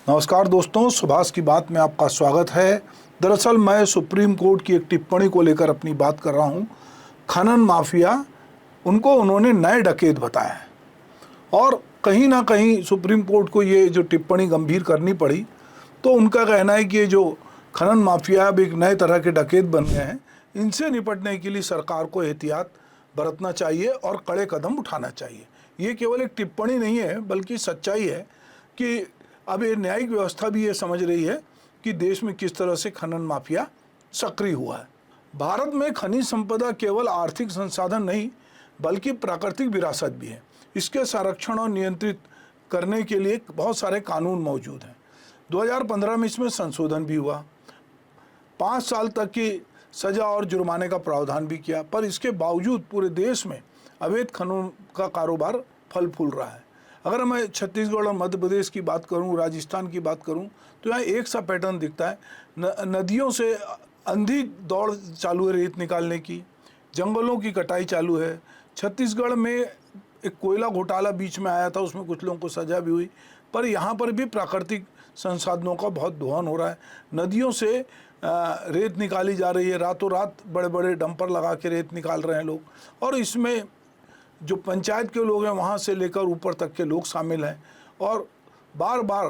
नमस्कार दोस्तों, सुभाष की बात में आपका स्वागत है। दरअसल मैं सुप्रीम कोर्ट की एक टिप्पणी को लेकर अपनी बात कर रहा हूं। खनन माफिया, उनको उन्होंने नए डकैत बताया है और कहीं ना कहीं सुप्रीम कोर्ट को ये जो टिप्पणी गंभीर करनी पड़ी, तो उनका कहना है कि ये जो खनन माफिया अब एक नए तरह के डकैत बन गए हैं, इनसे निपटने के लिए सरकार को एहतियात बरतना चाहिए और कड़े कदम उठाना चाहिए। ये केवल एक टिप्पणी नहीं है, बल्कि सच्चाई है कि अब ये न्यायिक व्यवस्था भी ये समझ रही है कि देश में किस तरह से खनन माफिया सक्रिय हुआ है। भारत में खनिज संपदा केवल आर्थिक संसाधन नहीं, बल्कि प्राकृतिक विरासत भी है। इसके संरक्षण और नियंत्रित करने के लिए बहुत सारे कानून मौजूद हैं। 2015 में इसमें संशोधन भी हुआ। 5 साल तक की सजा और जुर्माने का प्रावधान भी किया, पर इसके बावजूद पूरे देश में अवैध खनन का कारोबार फल फूल रहा है। अगर मैं छत्तीसगढ़ और मध्य प्रदेश की बात करूं, राजस्थान की बात करूं, तो यहाँ एक सा पैटर्न दिखता है। नदियों से अंधी दौड़ चालू है रेत निकालने की, जंगलों की कटाई चालू है। छत्तीसगढ़ में एक कोयला घोटाला बीच में आया था, उसमें कुछ लोगों को सजा भी हुई, पर यहाँ पर भी प्राकृतिक संसाधनों का बहुत दोहन हो रहा है। नदियों से रेत निकाली जा रही है, रातों रात बड़े बड़े डंपर लगा के रेत निकाल रहे हैं लोग, और इसमें जो पंचायत के लोग हैं वहाँ से लेकर ऊपर तक के लोग शामिल हैं। और बार बार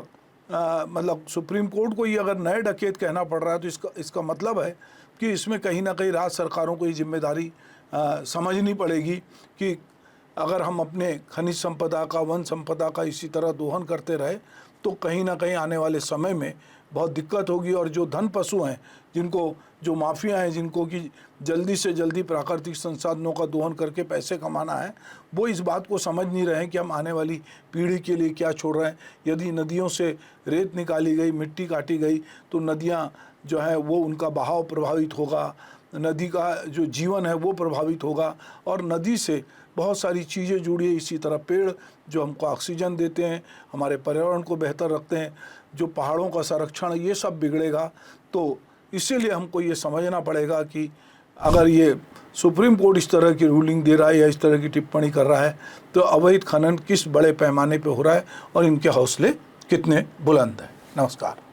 मतलब सुप्रीम कोर्ट को ये अगर नए डकैत कहना पड़ रहा है, तो इसका मतलब है कि इसमें कहीं ना कहीं राज्य सरकारों को ये जिम्मेदारी समझनी पड़ेगी कि अगर हम अपने खनिज संपदा का, वन संपदा का इसी तरह दोहन करते रहे, तो कहीं ना कहीं आने वाले समय में बहुत दिक्कत होगी। और जो धन पशु हैं, जिनको जो माफिया हैं, जिनको कि जल्दी से जल्दी प्राकृतिक संसाधनों का दोहन करके पैसे कमाना है, वो इस बात को समझ नहीं रहे हैं कि हम आने वाली पीढ़ी के लिए क्या छोड़ रहे हैं। यदि नदियों से रेत निकाली गई, मिट्टी काटी गई, तो नदियाँ जो है वो उनका बहाव प्रभावित होगा, नदी का जो जीवन है वो प्रभावित होगा, और नदी से बहुत सारी चीज़ें जुड़ी है। इसी तरह पेड़ जो हमको ऑक्सीजन देते हैं, हमारे पर्यावरण को बेहतर रखते हैं, जो पहाड़ों का संरक्षण, ये सब बिगड़ेगा। तो इसीलिए हमको ये समझना पड़ेगा कि अगर ये सुप्रीम कोर्ट इस तरह की रूलिंग दे रहा है या इस तरह की टिप्पणी कर रहा है, तो अवैध खनन किस बड़े पैमाने पे हो रहा है और इनके हौसले कितने बुलंद हैं। नमस्कार।